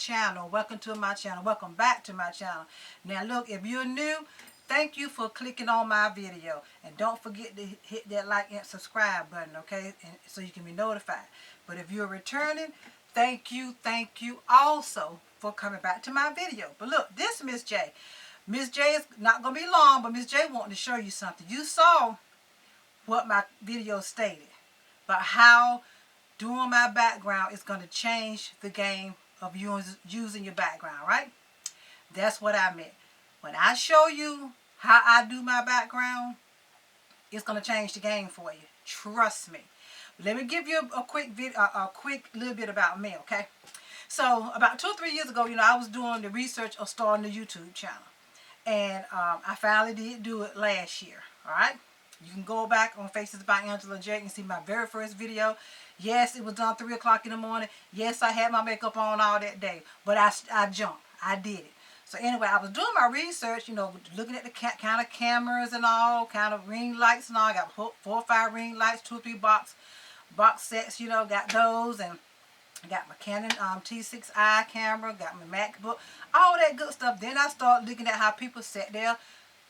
channel. Welcome to my channel. Welcome back to my channel. Now look, if you're new, thank you for clicking on my video. And don't forget to hit that like and subscribe button, okay? And so you can be notified. But if you're returning, thank you also for coming back to my video. But look, this Miss J. Miss J is not going to be long, but Miss J wanted to show you something. You saw what my video stated about how doing my background is going to change the game of using your background, right? That's what I meant. When I show you how I do my background, it's going to change the game for you. Trust me. Let me give you a quick little bit about me, okay? So about 2 or 3 years ago, I was doing the research of starting a YouTube channel. And I finally did do it last year, all right? You can go back on Faces by Angela J and see my very first video. Yes, it was done 3 o'clock in the morning. Yes, I had my makeup on all that day. But I jumped. I did it. So anyway, I was doing my research, looking at the kind of cameras and all, kind of ring lights and all. I got 4 or 5 ring lights, 2 or 3 box sets, got those. And I got my Canon T6i camera, got my MacBook, all that good stuff. Then I started looking at how people set their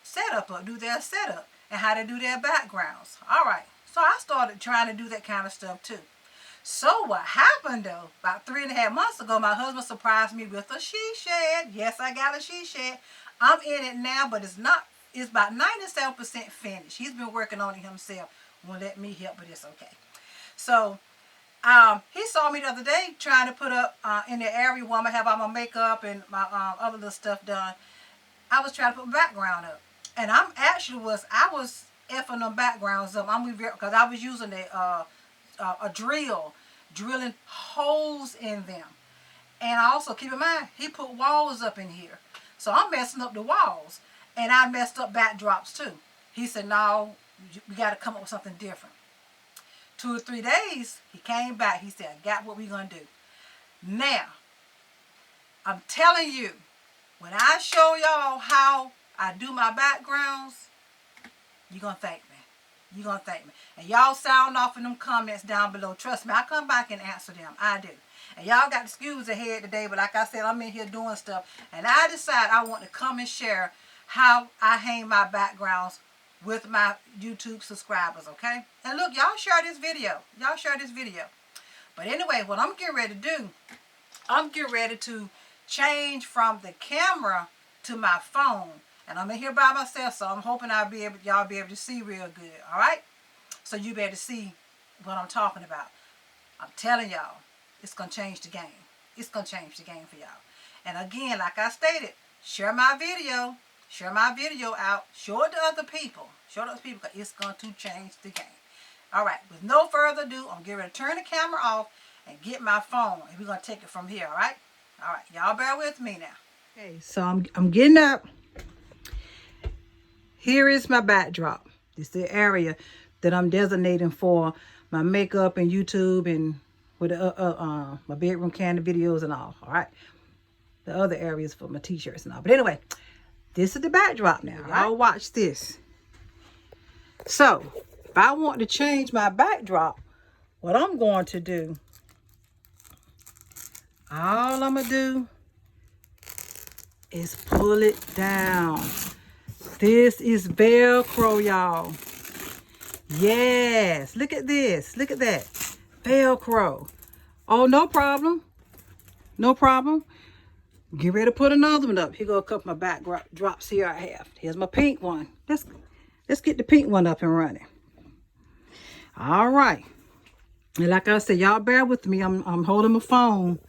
setup up, do their setup, and how to do their backgrounds. All right, so I started trying to do that kind of stuff too. So what happened though, about 3.5 months ago, my husband surprised me with a she shed. Yes, I got a she shed. I'm in it now, but it's about 97% finished. He's been working on it himself. Won't let me help, but it's okay. So he saw me the other day trying to put up in the area where I'm going to have all my makeup and my other little stuff done. I was trying to put my background up. And I was effing them backgrounds up. Because I was using a drill, drilling holes in them. And also, keep in mind, he put walls up in here. So I'm messing up the walls. And I messed up backdrops too. He said, no, we got to come up with something different. 2 or 3 days, he came back. He said, I got what we're going to do. Now, I'm telling you, when I show y'all how I do my backgrounds, you're going to thank me. You're going to thank me. And y'all sound off in them comments down below. Trust me, I come back and answer them. I do. And y'all got excuse ahead today, but like I said, I'm in here doing stuff. And I decided I want to come and share how I hang my backgrounds with my YouTube subscribers, okay? And look, y'all share this video. Y'all share this video. But anyway, what I'm getting ready to do, I'm getting ready to change from the camera to my phone. And I'm in here by myself, so I'm hoping y'all be able to see real good, all right? So you be able to see what I'm talking about. I'm telling y'all, it's going to change the game. It's going to change the game for y'all. And again, like I stated, share my video. Share my video out. Show it to other people. Show it to other people because it's going to change the game. All right. With no further ado, I'm getting ready to turn the camera off and get my phone. And we're going to take it from here. All right. All right. Y'all bear with me now. Okay. So I'm getting up. Here is my backdrop. This is the area that I'm designating for my makeup and YouTube and with my bedroom candle videos and all. All right. The other areas for my t-shirts and all. But anyway. This is the backdrop now. Y'all watch this. So, if I want to change my backdrop, what I'm going to do, all I'm going to do is pull it down. This is Velcro, y'all. Yes. Look at this. Look at that. Velcro. Oh, no problem. No problem. Get ready to put another one up. Here go a couple of my backdrops here I have. Here's my pink one. Let's get the pink one up and running. All right. And like I said, y'all bear with me. I'm holding my phone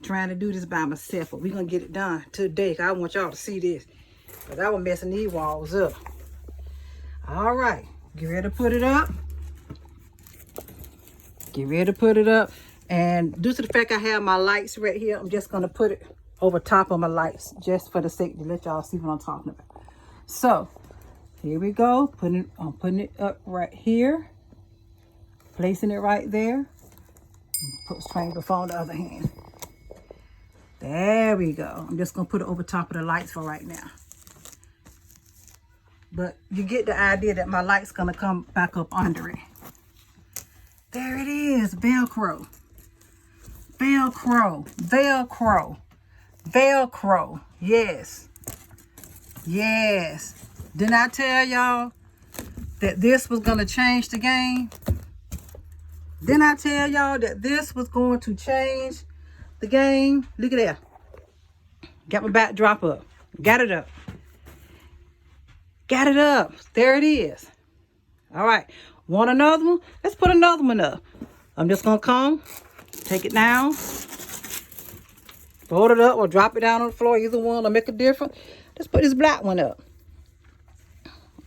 trying to do this by myself. But we're going to get it done today. Cause I want y'all to see this. Because I was messing these walls up. All right. Get ready to put it up. Get ready to put it up. And due to the fact I have my lights right here, I'm just going to put it over top of my lights just for the sake to let y'all see what I'm talking about. So here we go. I'm putting it up right here, placing it right there. Trying the phone the other hand. There we go. I'm just gonna put it over top of the lights for right now. But you get the idea that my light's gonna come back up under it. There it is, Velcro. Velcro. Velcro. Velcro. Yes. Yes. Didn't I tell y'all that this was going to change the game? Didn't I tell y'all that this was going to change the game? Look at that. Got my backdrop up. Got it up. Got it up. There it is. All right. Want another one? Let's put another one up. I'm just going to come, take it down, fold it up or drop it down on the floor. Either one will make a difference. Let's put this black one up.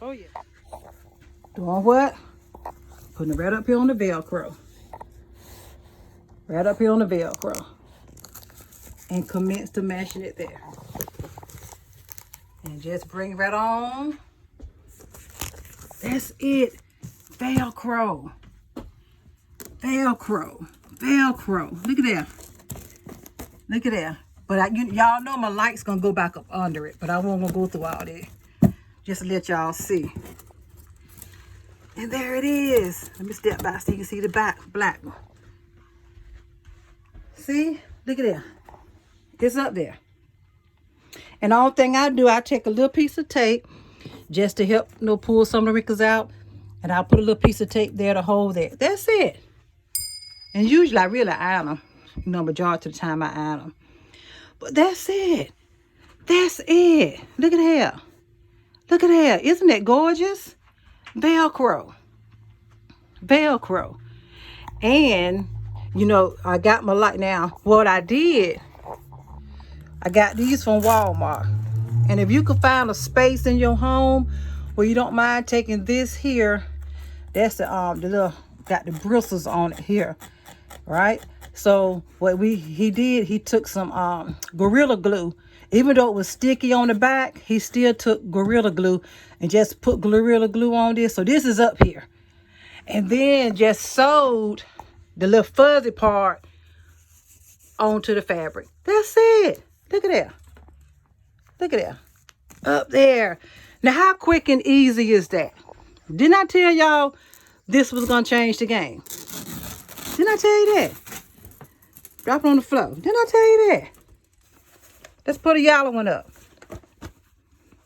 Oh, yeah. Doing what? Putting it right up here on the Velcro. Right up here on the Velcro. And commence to mashing it there. And just bring it right on. That's it. Velcro. Velcro. Velcro. Look at that. Look at that. But y'all know my light's going to go back up under it. But I won't go through all that. Just to let y'all see. And there it is. Let me step back so you can see the black one. See? Look at that. It's up there. And the only thing I do, I take a little piece of tape just to help, pull some of the wrinkles out. And I'll put a little piece of tape there to hold that. That's it. And usually I really iron them. Majority of the time I iron them. But that's it. That's it. Look at that. Look at that. Isn't that gorgeous? Velcro. Velcro. And, I got my light now. What I did, I got these from Walmart. And if you could find a space in your home where you don't mind taking this here, that's the little, got the bristles on it here, right? So what he did, he took some Gorilla Glue. Even though it was sticky on the back, he still took Gorilla Glue and just put Gorilla Glue on this. So this is up here. And then just sewed the little fuzzy part onto the fabric. That's it. Look at that. Look at that. Up there. Now, how quick and easy is that? Didn't I tell y'all this was going to change the game? Didn't I tell you that? Drop it on the floor. Didn't I tell you that? Let's put a yellow one up.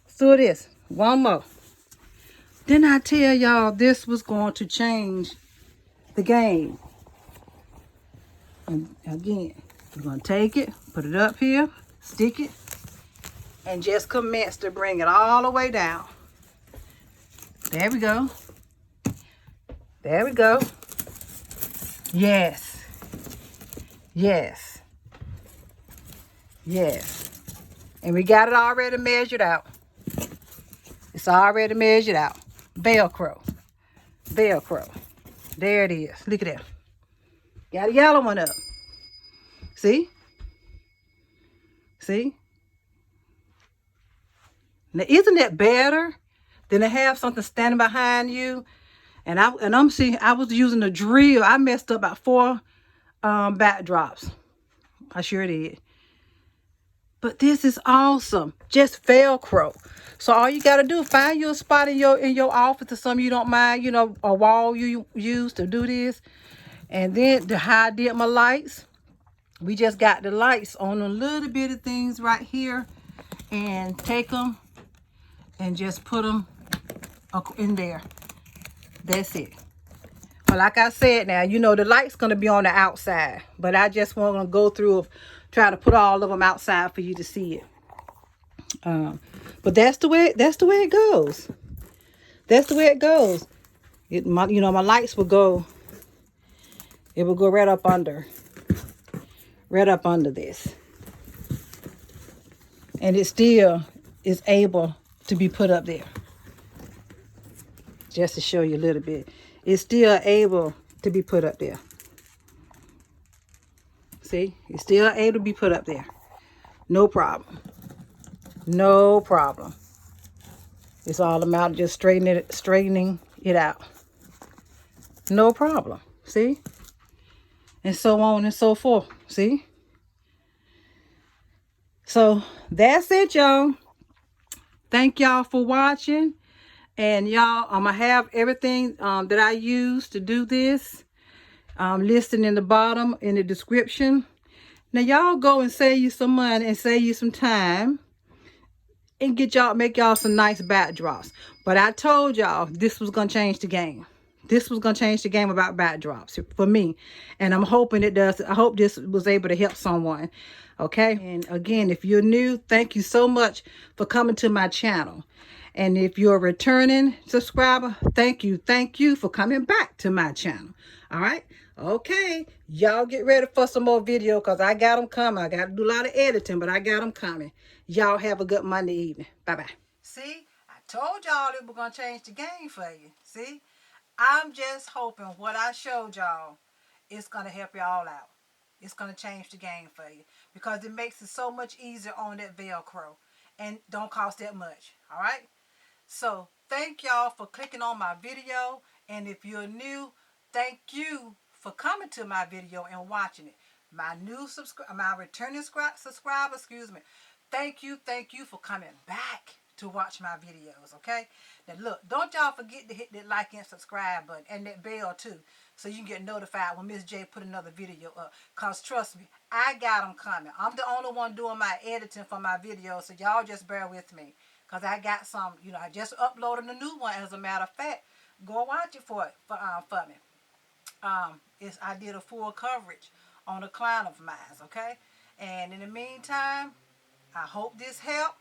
Let's do this. One more. Didn't I tell y'all this was going to change the game? And again, we're going to take it, put it up here, stick it, and just commence to bring it all the way down. There we go. There we go. Yes. Yes. Yes. And we got it already measured out. It's already measured out. Velcro. Velcro. There it is. Look at that. Got a yellow one up. See? See? Now, isn't that better than to have something standing behind you? And I was using a drill. I messed up about 4 backdrops. I sure did. But this is awesome. Just Velcro. So all you gotta do, find you a spot in your office or something you don't mind, a wall you use to do this. And then how I did my lights, we just got the lights on a little bit of things right here, and take them and just put them in there. That's it. But like I said now, the light's gonna be on the outside, but I just want to go through try to put all of them outside for you to see it. But that's the way it goes. That's the way it goes. My lights will go. It will go right up under this, and it still is able to be put up there. Just to show you a little bit, it's still able to be put up there. See, it's still able to be put up there. No problem. No problem. It's all about just straightening it out. No problem. See? And so on and so forth. See? So that's it, y'all. Thank y'all for watching. And y'all, I'm going to have everything that I use to do this listed in the bottom in the description. Now y'all go and save you some money and save you some time and make y'all some nice backdrops. But I told y'all this was gonna change the game. This was gonna change the game about backdrops for me. And I'm hoping it does. I hope this was able to help someone. Okay. And again, if you're new, thank you so much for coming to my channel. And if you're a returning subscriber, thank you for coming back to my channel. All right. Okay. Y'all get ready for some more video because I got them coming. I got to do a lot of editing, but I got them coming. Y'all have a good Monday evening. Bye-bye. See, I told y'all it was going to change the game for you. See, I'm just hoping what I showed y'all is going to help y'all out. It's going to change the game for you because it makes it so much easier on that Velcro and don't cost that much. All right. So thank y'all for clicking on my video. And if you're new, thank you for coming to my video and watching it. My returning subscriber, thank you for coming back to watch my videos, okay? Now look, don't y'all forget to hit that like and subscribe button and that bell too, so you can get notified when Miss J put another video up. Cause trust me, I got them coming. I'm the only one doing my editing for my videos, so y'all just bear with me. Cause I got some, I just uploaded a new one. As a matter of fact, go watch it for me. I did a full coverage on a client of mine, okay? And in the meantime, I hope this helped.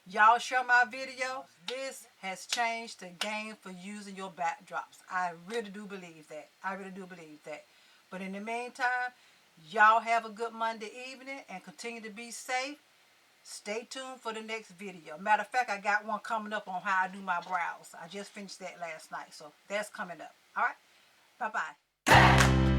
Y'all share my video. This has changed the game for using your backdrops. I really do believe that. But in the meantime, y'all have a good Monday evening and continue to be safe. Stay tuned for the next video. Matter of fact, I got one coming up on how I do my brows. I just finished that last night, so that's coming up. All right? Bye-bye.